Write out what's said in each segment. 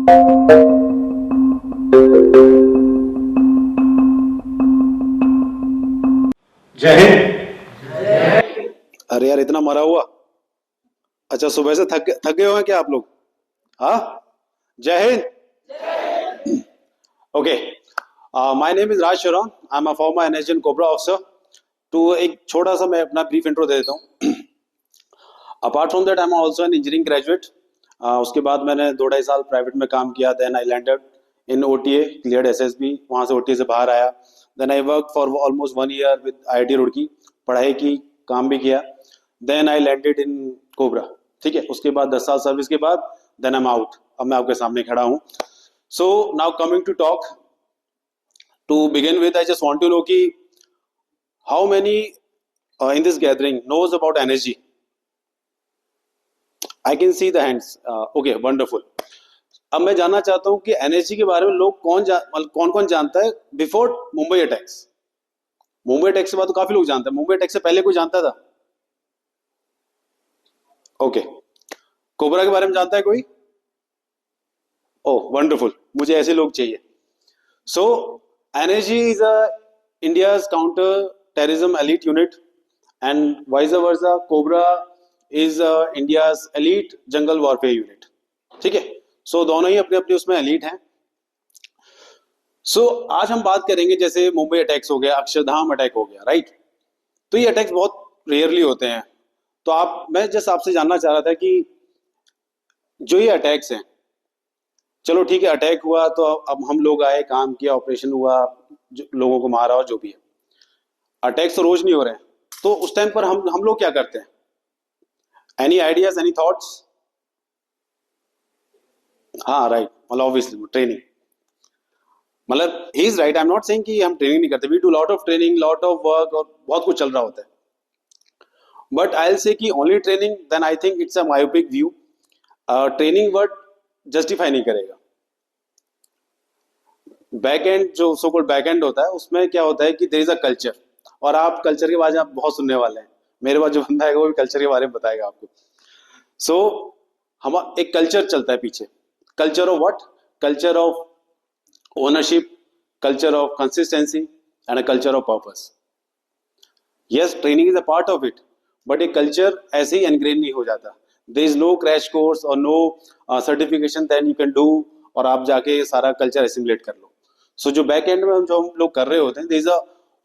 जय हिंद। अरे यार, इतना मरा हुआ। अच्छा, सुबह से थक थक गए हो हैं क्या आप लोग? हाँ। Jai Hind. Okay. My name is Raj Sharan. I am a former NSG COBRA officer. तो एक छोटा सा मैं अपना ब्रीफ इंट्रो दे देता हूँ। Apart from that I am also an engineering graduate. उसके बाद मैंने 2 ढाई साल प्राइवेट में काम किया। Then I landed in OTA, cleared SSB. वहाँ से ओटीए से बाहर आया। Then I work for almost 1 year with IIT Roorkee. पढ़ाई की, काम भी किया। Then I landed in COBRA. ठीक है, उसके बाद 10 साल सर्विस के बाद देन आई एम आउट। अब मैं आपके सामने खड़ा हूँ। So now coming to talk, to begin with I just want to know कि how many in this gathering knows about energy? I can see the hands. Okay, wonderful. अब मैं जानना चाहता हूं कि एनएसजी के बारे में लोग कौन कौन जानता है before Mumbai attacks. Mumbai attacks के बाद तो काफी लोग जानते हैं। मुंबई अटैक से पहले कोई जानता था? ओके। कोबरा के बारे में जानता है कोई? ओह वंडरफुल, मुझे ऐसे लोग चाहिए। So NSG is a India's counter terrorism elite unit and vice versa COBRA is India's elite jungle warfare unit. ठीक है, सो दोनों ही अपने अपने उसमें एलीट हैं। सो आज हम बात करेंगे, जैसे मुंबई अटैक्स हो गया, अक्षरधाम अटैक हो गया, राइट? तो ये अटैक्स बहुत रेयरली होते हैं। तो मैं जस्ट आपसे जानना चाह रहा था कि जो ये अटैक्स हैं, चलो ठीक है अटैक हुआ तो अब हम लोग आए, काम किया, ऑपरेशन हुआ, लोगों को मारा और जो भी है, अटैक्स तो रोज नहीं हो रहे हैं। तो उस टाइम पर हम लोग क्या करते हैं? Any ideas, any thoughts? हाँ राइट, मतलब ऑब्वियसली ट्रेनिंग। मतलब ही is right, I am not saying कि हम ट्रेनिंग नहीं करते। We do lot of training, lot of work, और बहुत कुछ चल रहा होता है। बट आई विल से कि only training, then I think it's a myopic view. Training word justify नहीं करेगा। बैक एंड, जो सो कॉल्ड बैक एंड होता है, उसमें क्या होता है कि देयर इज अ कल्चर। और आप कल्चर के बारे में आप बहुत सुनने वाले हैं। मेरे पास जो बंदा है वो भी कल्चर के बारे में बताएगा आपको। सो हम एक कल्चर चलता है पीछे। Culture of what? Culture of ownership, culture of consistency and a culture of purpose. Yes, training is a part of it, but एक कल्चर ऐसे ही एनग्रेन नहीं हो जाता। There is no crash course और no certification that you can do और आप जाके सारा कल्चर एसिमुलेट कर लो। सो जो बैक एंड में हम लोग कर रहे होते हैं, there is a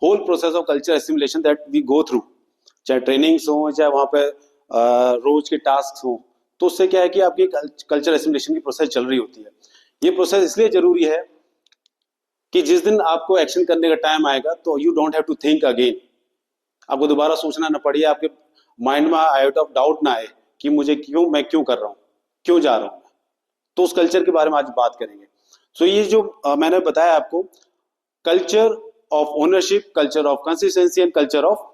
whole process of culture assimilation that we go through. चाहे ट्रेनिंग्स हो, चाहे वहाँ पे रोज के टास्क हो। तो उससे क्या है कि आपकी कल्चर एसिमुलेशन की प्रोसेस चल रही होती है। ये प्रोसेस इसलिए जरूरी है कि जिस दिन आपको एक्शन करने का टाइम आएगा तो you don't have to think again. आपको दोबारा सोचना ना पड़े, आपके माइंड में आउट ऑफ डाउट ना आए कि मैं क्यों कर रहा हूँ, क्यों जा रहा हूँ। तो उस कल्चर के बारे में आज बात करेंगे। सो ये जो मैंने बताया आपको, culture of ownership, culture of consistency and culture of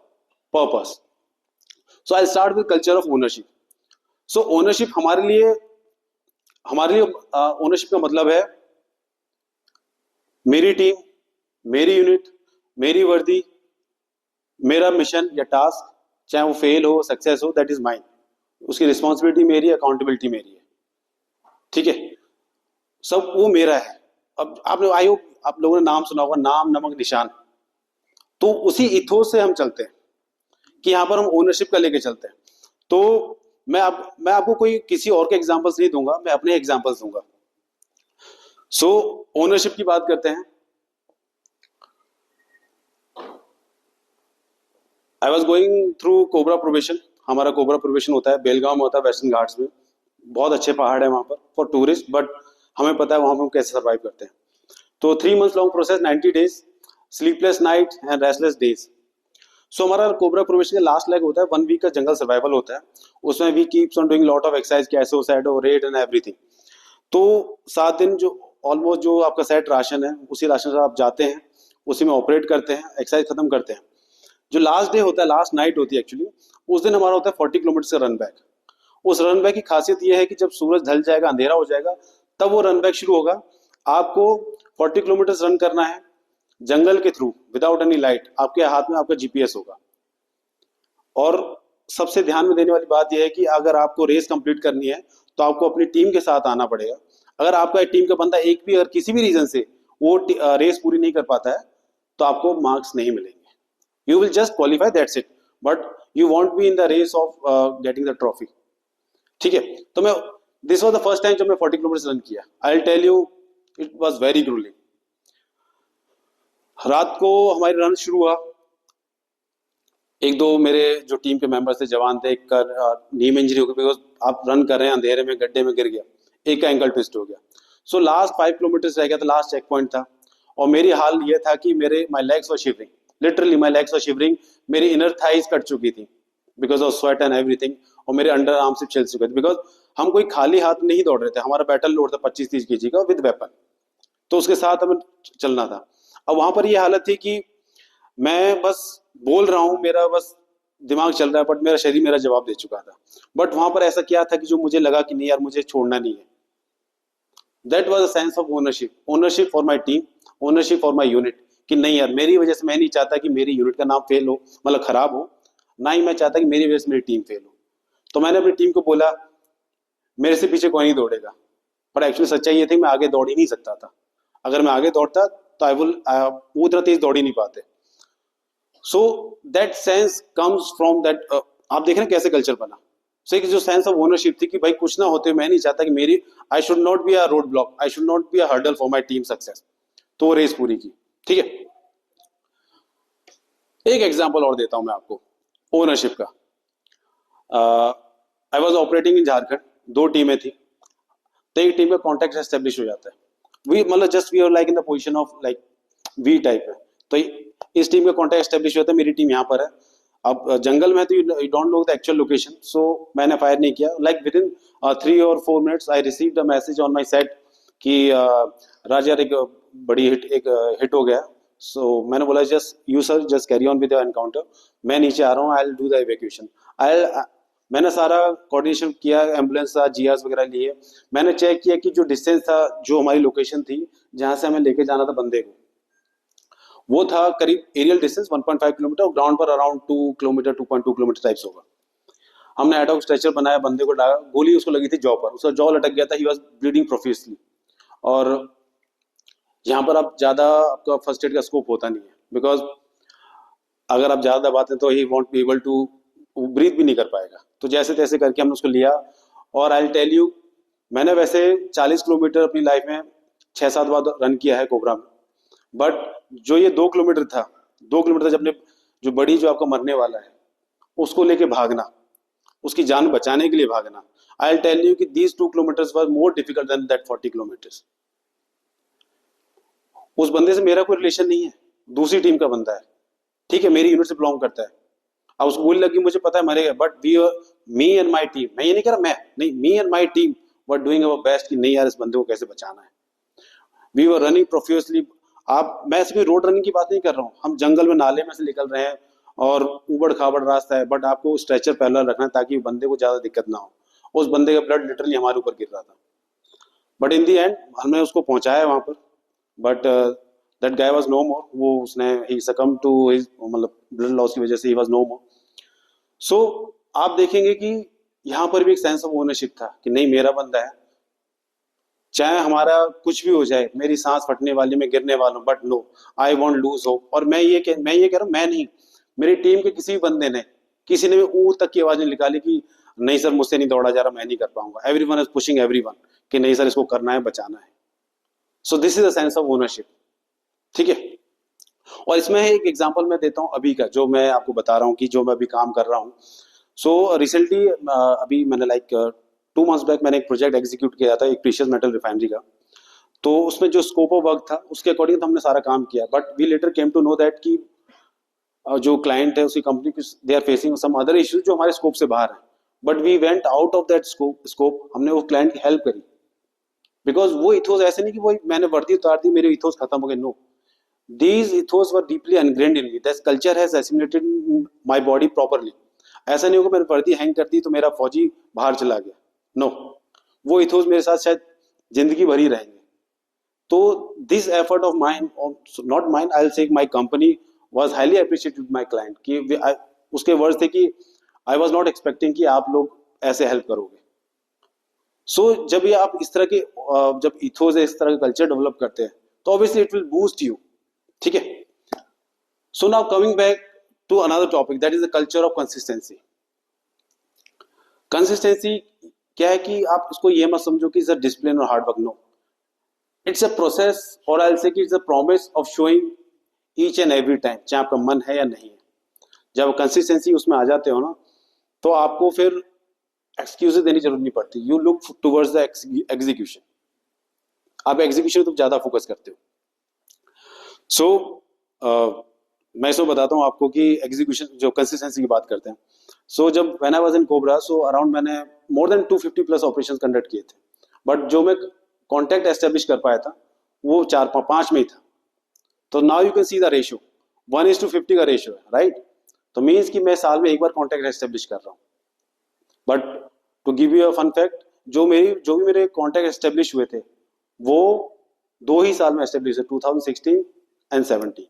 purpose. So I start with culture of ownership. So ownership हमारे लिए ओनरशिप का मतलब है मेरी टीम, मेरी यूनिट, मेरी वर्दी, मेरा मिशन या टास्क, चाहे वो फेल हो सक्सेस हो, दैट इज माइन। उसकी रिस्पॉन्सिबिलिटी मेरी है, अकाउंटेबिलिटी मेरी है। ठीक है, सब वो मेरा है। अब आपने आई होप आप लोगों ने नाम सुना होगा, नाम नमक निशान। तो उसी इथोस से हम चलते हैं कि यहाँ पर हम ओनरशिप का लेके चलते हैं। तो मैं आपको कोई किसी और के एग्जांपल्स नहीं दूंगा, मैं अपने एग्जांपल्स दूंगा। सो ओनरशिप की बात करते हैं। I was going through cobra probation. हमारा कोबरा प्रोबेशन होता है बेलगांव में, होता है वेस्टर्न घाट्स में। बहुत अच्छे पहाड़ है वहां पर फॉर टूरिस्ट, बट हमें पता है वहां पर हम कैसे सर्वाइव करते हैं। तो 3 months long process, 90 days, sleepless night and restless days. So हमारा कोबरा प्रोबेशन का लास्ट लेग होता है 1 वीक का जंगल सर्वाइवल होता है। उसमें we keeps on doing lot of exercise, कैसो सैडो रेड एंड एवरीथिंग। तो 7 दिन जो ऑलमोस्ट जो आपका सेट राशन है, उसी राशन से आप जाते हैं, उसी में ऑपरेट करते हैं, एक्सरसाइज खत्म करते हैं। जो लास्ट डे होता है, लास्ट नाइट होती है एक्चुअली, उस दिन हमारा होता है 40 किलोमीटर का रन बैक। उस रन बैक की खासियत यह है कि जब सूरज ढल जाएगा, अंधेरा हो जाएगा, तब वो रन बैक शुरू होगा। आपको 40 किलोमीटर रन करना है जंगल के थ्रू, विदाउट एनी लाइट। आपके हाथ में आपका जीपीएस होगा। और सबसे ध्यान में देने वाली बात यह है कि अगर आपको रेस कंप्लीट करनी है तो आपको अपनी टीम के साथ आना पड़ेगा। अगर आपका टीम का बंदा एक भी अगर किसी भी रीजन से वो रेस पूरी नहीं कर पाता है तो आपको मार्क्स नहीं मिलेंगे। You will just qualify, that's it, but you won't be in the race of getting the trophy. ठीक है, तो मैं this was the first time जब मैं 40 किलोमीटर रन किया। I will tell you it was very gruelling. रात को हमारी रन शुरू हुआ, एक दो मेरे जो टीम के मेंबर्स थे, जवान थे, एक का नीम इंजरी हो गई बिकॉज आप रन कर रहे हैं अंधेरे में, गड्ढे में गिर गया, एक का एंकल ट्विस्ट हो गया। सो लास्ट 5 किलोमीटर रह गया था, लास्ट चेक पॉइंट था, और मेरी हाल ये था कि मेरे my legs were shivering, literally my legs were shivering. मेरी इनर थाइज कट चुकी थी because of sweat and everything, और मेरे अंडर आर्म से छिल चुके थे बिकॉज हम कोई खाली हाथ नहीं दौड़ रहे थे, हमारा बैटल लोड था 25-30 kg का विद वेपन, तो उसके साथ हमें चलना था। अब वहां पर ये हालत थी कि मैं बस बोल रहा हूँ, मेरा बस दिमाग चल रहा है, बट मेरा शरीर मेरा जवाब दे चुका था। बट वहां पर ऐसा क्या था कि जो मुझे लगा कि नहीं यार मुझे छोड़ना नहीं है। That was a sense of ownership, ownership for my team, ownership for my unit, कि नहीं यार मेरी वजह से मैं नहीं चाहता कि मेरी यूनिट का नाम फेल हो, मतलब खराब हो, ना ही मैं चाहता कि मेरी वजह से मेरी टीम फेल हो। तो मैंने अपनी टीम को बोला मेरे से पीछे कोई नहीं दौड़ेगा, पर एक्चुअली सच्चाई ये थी मैं आगे दौड़ ही नहीं सकता था। अगर मैं आगे दौड़ता तो आई विल वो उतना तेज दौड़ ही नहीं पाते। So that sense comes from that, आप देख रहे हैं कैसे कल्चर बना। सो एक जो सेंस ऑफ ओनरशिप थी कि भाई कुछ ना होते मैं नहीं चाहता कि मेरी, I should not be a road block, I should not be a hurdle for my team success. तो वो रेस पूरी की। ठीक है, एक एग्जांपल और देता हूं मैं आपको ओनरशिप का। I was operating in Jharkhand, 2 टीमें थी, तो एक टीम का कॉन्टैक्ट एस्टेब्लिश हो जाता है, वी मतलब just we are like in the position of like we type है। तो इस टीम का कॉन्टैक्ट एस्टेब्लिश होता है, मेरी टीम यहाँ पर है। अब जंगल में तो you don't know the actual location, so मैंने फायर नहीं किया। लाइक विद इन 3 और 4 minutes I received a message on my set कि राजा एक बड़ी हिट हिट हो गया। सो मैंने बोला just you sir just carry on with your encounter, मैं नीचे आ रहा हूँ, I will do the evacuation. I मैंने सारा कोऑर्डिनेशन किया, एम्बुलेंस था, जीआरस वगैरह लिए, मैंने चेक किया कि जो डिस्टेंस था, जो हमारी लोकेशन थी जहां से हमें लेके जाना था बंदे को, वो था करीब एरियल डिस्टेंस 1.5 किलोमीटर, और ग्राउंड पर अराउंड 2 किलोमीटर 2.2 किलोमीटर टाइप्स होगा। हमने एडॉक स्ट्रेचर बनाया, बंदे को डाला, गोली उसको लगी थी जॉ पर, उसका जॉ लटक गया था, ही वाज ब्लीडिंग प्रोफेशनली। और यहाँ पर आप ज्यादा आपका फर्स्ट एड का स्कोप होता नहीं है बिकॉज अगर आप ज्यादा दबाते हैं तो he won't be able to breathe भी नहीं कर पाएगा। तो जैसे तैसे करके हमने उसको लिया, और आई टेल यू मैंने वैसे 40 किलोमीटर अपनी लाइफ में 6-7 बार रन किया है कोबरा में, बट जो ये 2 किलोमीटर था, 2 किलोमीटर जब अपने जो बड़ी जो आपका मरने वाला है उसको लेके भागना, उसकी जान बचाने के लिए भागना, आई टेल यू कि these 2 kilometres were more difficult than that 40 kilometres. उस बंदे से मेरा कोई रिलेशन नहीं है, दूसरी टीम का बंदा है, ठीक है, मेरी यूनिट से बिलोंग करता है। अब उसको गोली लगी, मुझे पता है मरेगा, but we me and my team, मैं ये नहीं कह रहा मैं नहीं, me and my team were doing our best कि नहीं यार इस बंदे को कैसे बचाना है। We were running professionally. आप, मैं ऐसे कोई रोड रनिंग की बात नहीं कर रहा हूँ, हम जंगल में नाले में से निकल रहे हैं और उबड़ खाबड़ रास्ता है, बट आपको स्ट्रेचर पैरेलल रखना है ताकि बंदे को ज्यादा दिक्कत ना हो। उस बंदे का ब्लड लिटरली हमारे ऊपर गिर रहा था, बट इन दी एंड हमने उसको पहुंचाया वहां पर, but that guy was no more. वो उसने ही सकम टू हिज, मतलब ब्लड लॉस की वजह से ही वाज नो मोर। सो आप देखेंगे कि यहाँ पर भी एक सेंस ऑफ ओनरशिप था कि नहीं मेरा बंदा है, चाहे हमारा कुछ भी हो जाए, मेरी सांस फटने वाली, मैं गिरने वाला हूँ, but no I won't lose hope. और मैं ये कह रहा हूँ, मैं नहीं, मेरी टीम के किसी भी बंदे ने, किसी ने भी ऊ तक की आवाज नहीं निकाली कि नहीं सर मुझसे नहीं दौड़ा जा रहा, मैं नहीं कर पाऊंगा। एवरीवन इज पुशिंग एवरीवन कि नहीं सर इसको करना है, बचाना है। So this is a sense of ownership. ठीक है, और इसमें एक एग्जांपल मैं देता हूँ अभी का, जो मैं आपको बता रहा हूँ कि जो मैं अभी काम कर रहा हूँ। सो रिसेंटली अभी मैंने लाइक 2 मंथ्स बैक मैंने एक प्रोजेक्ट एग्जीक्यूट किया था, एक प्रीशियस मेटल रिफाइनरी का। तो उसमें जो स्कोप ऑफ वर्क था उसके अकॉर्डिंग तो हमने सारा काम किया, but we later came to know that कि जो क्लाइंट है उसकी company, they are facing some other issues जो हमारे स्कोप से बाहर है, but we went out of that scope. हमने वो क्लाइंट की हेल्प करी बिकॉज वो इथोस ऐसे नहीं कि वो मैंने वर्दी उतार दी मेरे इथोस खत्म हो गए, no, these ethos were deeply ingrained in me, that culture has assimilated in my body properly। ऐसा नहीं होगा मैंने वर्दी हैंग कर दी तो मेरा फौजी बाहर चला गया, नो, वो इथोस मेरे साथ शायद जिंदगी भर ही रहेंगे। तो this effort of mine, not mine, I will से my company was highly appreciated my client, कि उसके वर्ड्स थे कि आई वाज नॉट एक्सपेक्टिंग कि आप लोग ऐसे हेल्प करोगे। जब ये आप इस तरह के जब इथोस इस तरह का कल्चर डेवलप करते हैं तो obviously it will boost you, ठीक है। So now coming back to another topic, that is the culture of consistency. Consistency क्या है कि आप इसको ये मत समझो कि इट्स अ डिसिप्लिन और hard work, no, it's a process, और आई विल से कि it's a promise of showing each and every time, चाहे आपका मन है या नहीं है। जब कंसिस्टेंसी उसमें आ जाते हो ना, तो आपको फिर एक्सक्यूजेस देनी जरूरत नहीं पड़ती, you look towards the execution, आप एग्जीक्यूशन तो ज्यादा फोकस करते हो। सो मैं इसको बताता हूँ आपको कि एग्जीक्यूशन जो कंसिस्टेंसी की बात करते हैं। जब when I was in cobra, around मैंने more than 250 plus operations conduct किए थे, बट जो मैं कॉन्टैक्ट एस्टेब्लिश कर पाया था वो 4-5 में ही था। तो now you can see the ratio, 1:50 का रेशियो है, राइट। तो मीन्स कि मैं साल में एक बार कॉन्टैक्ट एस्टेब्लिश कर रहा हूँ। But to give you a fun fact, जो भी मेरे कॉन्टैक्ट एस्टेब्लिश हुए थे वो 2 ही साल में एस्टेब्लिश है, 2016 एंड 17।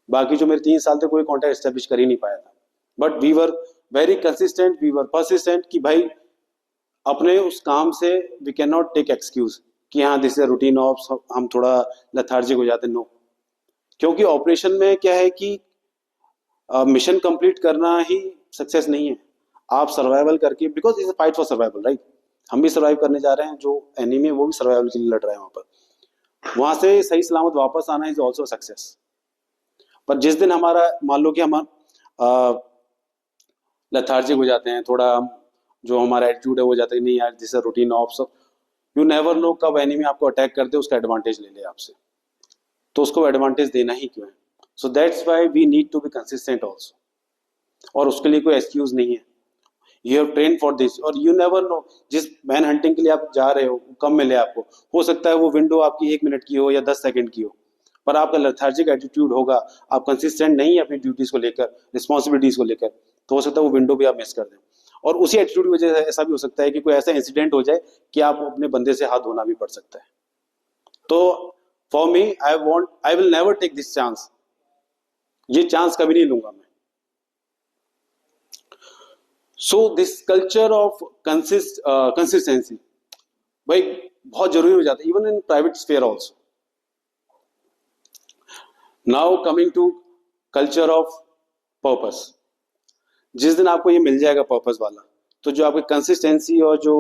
बाकी जो मेरे 3 साल थे कोई कॉन्टैक्ट एस्टेब्लिश कर ही नहीं पाया था। But we were very consistent, we were persistent कि भाई अपने उस काम से we can not take excuse कि हाँ दिस इज रूटीन ऑफ, हम थोड़ा लेथार्जिक हो जाते, नो। क्योंकि ऑपरेशन में क्या है कि मिशन कंप्लीट करना ही सक्सेस नहीं है, आप सर्वाइवल करके, because is a fight for survival, right. हम भी सर्वाइव करने जा रहे हैं, जो एनिमी है वो भी सर्वाइवल के लिए लड़ रहे हैं वहां पर, वहां से सही सलामत वापस आना इज ऑल्सो सक्सेस। पर जिस दिन हमारा मान लो कि हम लेथार्जिक हो जाते हैं, थोड़ा जो हमारा एटीट्यूड है वो जाता है नहीं यार दिस इज रूटीन ऑफ, सब यू नेवर नो कब एनिमी आपको अटैक कर दे, उसका एडवांटेज ले ले आपसे, तो उसको एडवांटेज देना ही क्यों है। So that's why we need to be consistent also, और उसके लिए कोई एक्सक्यूज नहीं है, you have train for this. और यू नेवर नो जिस मैन हंटिंग के लिए आप जा रहे हो कब मिले आपको, हो सकता है वो विंडो आपकी 1 मिनट की हो या 10 सेकंड की हो, पर आपका लेथार्जिक एटीट्यूड होगा, आप कंसिस्टेंट नहीं है अपनी ड्यूटीज को लेकर, रिस्पॉन्सिबिलिटीज को लेकर, तो हो सकता है वो विंडो भी आप मिस कर दें। और उसी एटीट्यूड की वजह से ऐसा भी हो सकता है कि कोई ऐसा इंसिडेंट हो जाए कि आप अपने बंदे से हाथ धोना भी पड़ सकता है। तो for me I will never take this chance, ये चांस कभी नहीं लूंगा मैं। So this culture of consistency भाई बहुत जरूरी हो जाता है, even in private sphere also. Now coming to culture of purpose, जिस दिन आपको ये मिल जाएगा पर्पस वाला, तो जो आपकी कंसिस्टेंसी और जो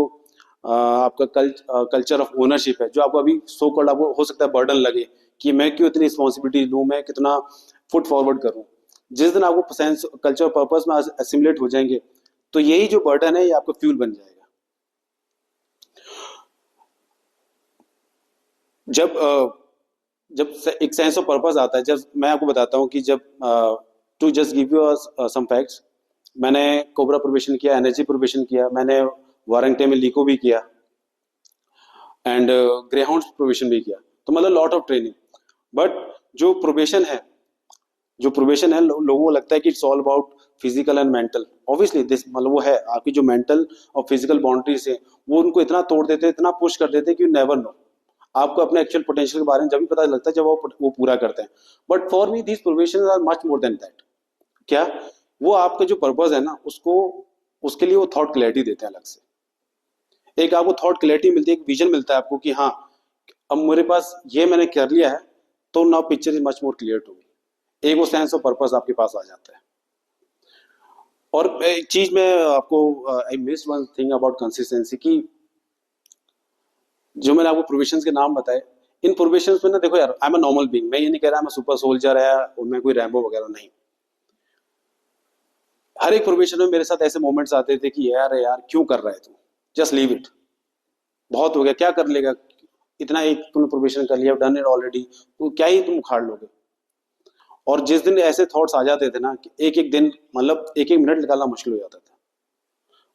आपका कल्चर ऑफ ओनरशिप है, जो आपको अभी सो कॉल्ड आपको हो सकता है बर्डन लगे कि मैं क्यों इतनी रिस्पॉन्सिबिलिटी लूं, मैं कितना फुट फॉरवर्ड करूं, जिस दिन आपको सेंस कल्चर पर्पस में असिमुलेट हो जाएंगे, तो यही जो बर्डन है ये आपका फ्यूल बन जाएगा। जब एक सेंस ऑफ पर्पस आता है, जब मैं आपको बताता हूँ कि जब to just give you some facts, मैंने कोबरा प्रोबेशन किया, एनर्जी प्रोबेशन किया, मैंने वारंटे में लीको भी किया, एंड ग्रेहाउंड प्रोबेशन भी किया, तो मतलब लॉट ऑफ ट्रेनिंग। बट जो प्रोबेशन है लोगों को लगता है कि it's all about physical and mental, obviously this मतलब वो है आपकी जो मेंटल और फिजिकल बाउंड्रीज है वो उनको इतना तोड़ देते, इतना पुश कर देते कि यू नेवर नो, आपको अपने एक्चुअल पोटेंशियल के बारे में जब भी पता लगता है जब वो पूरा करते हैं। But for me these probation are much more than that. क्या वो आपका जो पर्पस है ना, उसके लिए वो थॉट क्लैरिटी देते हैं अलग से, एक आपको थॉट क्लैरिटी मिलती है, एक विजन मिलता है आपको कि हाँ अब मेरे पास ये मैंने कर लिया है, तो now picture is much more clear to me, एक वो सेंस ऑफ पर्पस आपके पास आ जाता है। और एक चीज मैं आपको I miss one thing about consistency की, जो मैंने आपको प्रोविजंस के नाम बताए, इन प्रोविजंस में ना देखो यार, आई एम अ नॉर्मल बीइंग, मैं ये नहीं कह रहा मैं सुपर सोल्जर है और मैं कोई रैम्बो वगैरह नहीं। हर एक प्रोविजन में मेरे साथ ऐसे मोमेंट्स आते थे कि यार क्यों कर रहा है तू, जस्ट लीव इट, बहुत हो गया, क्या कर लेगा, इतना एक तुमने प्रोविजन कर लिया, डन इट ऑलरेडी, तो क्या ही तुम उखाड़ लोगे। और जिस दिन ऐसे थॉट्स आ जाते थे ना कि एक एक दिन मतलब एक एक मिनट निकालना मुश्किल हो जाता था,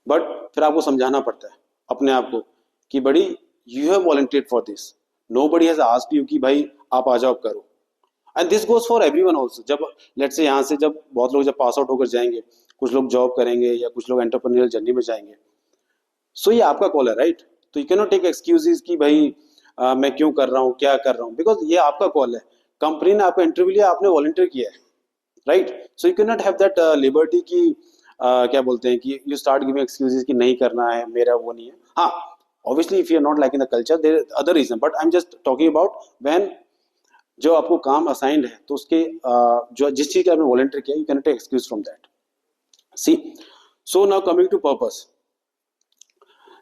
बट फिर आपको समझाना पड़ता है अपने आप को कि बड़ी you have volunteered for this, nobody has asked you कि भाई आप आ जाओ करो, and this goes for everyone also. जब लेट्स से यहाँ से जब बहुत लोग जब पास आउट होकर जाएंगे, कुछ लोग जॉब करेंगे या कुछ लोग एंटरप्रेन्योरियल जर्नी में जाएंगे, सो ये आपका कॉल है, राइट। तो you can not take excuses कि भाई मैं क्यों कर रहा हूँ, क्या कर रहा हूँ, बिकॉज ये आपका कॉल है, कंपनी ने आपको इंटरव्यू लिया, आपने वॉलंटियर किया है, right. So you can not have that liberty की क्या बोलते हैं कि यू स्टार्ट गिविंग एक्सक्यूजेस कि नहीं करना है, मेरा वो नहीं है। हाँ, Obviously if you are not liking the culture, there is other reason, but I'm just talking about when जो आपको काम असाइंड है तो उसके जो जिस चीज का आपने वॉलंटियर किया, you can take excuse from that. See, so now coming to purpose.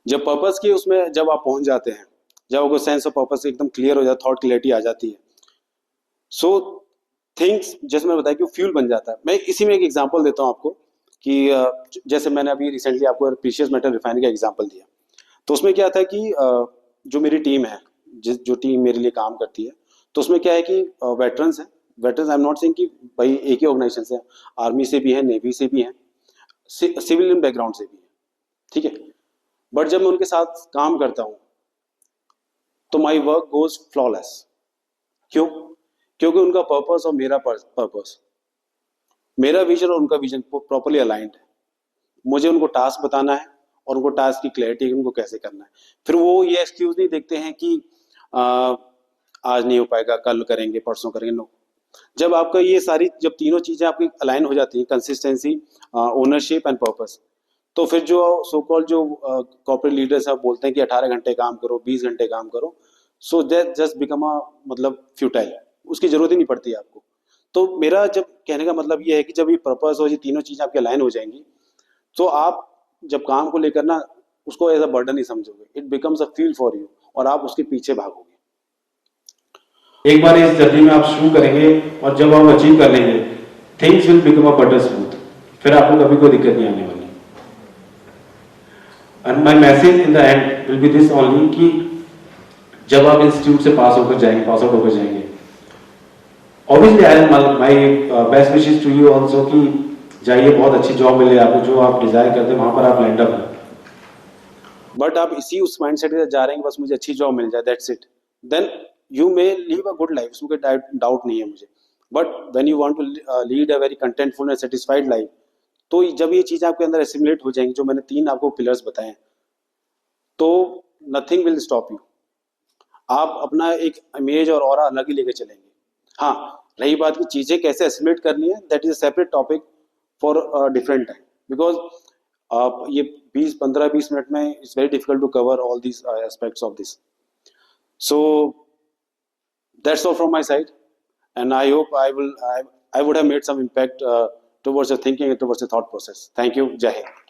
जब पर्पस की उसमें जब आप पहुंच जाते हैं, जब आपको सेंस ऑफ पर्पस एकदम क्लियर हो जाता है, थॉट क्लियरिटी आ जाती है, सो थिंग्स जैसे मैंने बताया कि फ्यूल बन जाता है. मैं इसी में एक एग्जांपल देता हूं आपको कि जैसे मैंने अभी रिसेंटली आपको प्रीशियस मेटल रिफाइनरी का एग्जांपल दिया. तो उसमें क्या था कि जो मेरी टीम है, जो टीम मेरे लिए काम करती है, तो उसमें क्या है कि वेटरन्स हैं. Veterans I am not saying कि भाई एक ही ऑर्गेनाइजेशन से, आर्मी से भी हैं, नेवी से भी हैं, सिविलियन बैकग्राउंड से भी हैं, ठीक है. बट जब मैं उनके साथ काम करता हूं तो माई वर्क गोज फ्लॉलेस. क्यों? क्योंकि उनका पर्पस और मेरा पर्पस, मेरा विजन और उनका विजन प्रॉपर्ली अलाइंड है. मुझे उनको टास्क बताना है और उनको टास्क की क्लैरिटी उनको कैसे करना है. फिर वो ये एक्सक्यूज नहीं देखते हैं कि आज नहीं हो पाएगा, कल करेंगे, परसों करेंगे. नो, जब आपका ये सारी जब तीनों चीजें आपकी अलाइन हो जाती हैं, कंसिस्टेंसी, ओनरशिप एंड पर्पस, तो फिर जो सो कॉल्ड जो कॉर्पोरेट लीडर्स हैं बोलते हैं कि 18 घंटे काम करो, 20 घंटे काम करो, so that just become a मतलब फ्यूटाइल. उसकी जरूरत ही नहीं पड़ती आपको. तो मेरा जब कहने का मतलब ये है कि जब ये पर्पस और ये तीनों चीजें आपके अलाइन हो जाएंगी, तो आप जब काम को लेकर ना उसको एज अ बर्डन नहीं समझोगे, it becomes a feel for you, और आप उसके पीछे भागोगे. एक बार इस जर्नी में आप शुरू करेंगे और जब आप अचीव कर लेंगे, things will become a butter smooth. फिर आपको कभी कोई दिक्कत नहीं आने वाली. And my message in the end will be this only कि जब आप इंस्टीट्यूट से पास आउट होकर जाएंगे, obviously I am my best wishes to you also कि जाइए, बहुत अच्छी जॉब मिले आपको, जो आप डिजायर करते हैं वहां पर आप लैंड अप हो. बट आप इसी उस माइंडसेट के साथ जा रहे हैं कि बस मुझे अच्छी जॉब मिल जाए, that's it, then you may leave a good life, उसमें कोई डाउट नहीं है मुझे. But when you want to lead a very contentful and satisfied life, तो जब ये चीज आपके अंदर एसिमुलेट हो जाएंगी, जो मैंने 3 आपको पिलर्स बताए, तो नथिंग विल स्टॉप यू. आप अपना एक इमेज और ऑरा अलग ही लेके चलेंगे. हाँ, रही बात की चीजें कैसे एसिमुलेट करनी है, that is a separate topic for different time, because आप ये 15-20 मिनट में it's very difficult to cover all these aspects of this. So that's all from my side, and I hope I would have made some impact towards your thinking and towards your thought process. Thank you. Jai Hind.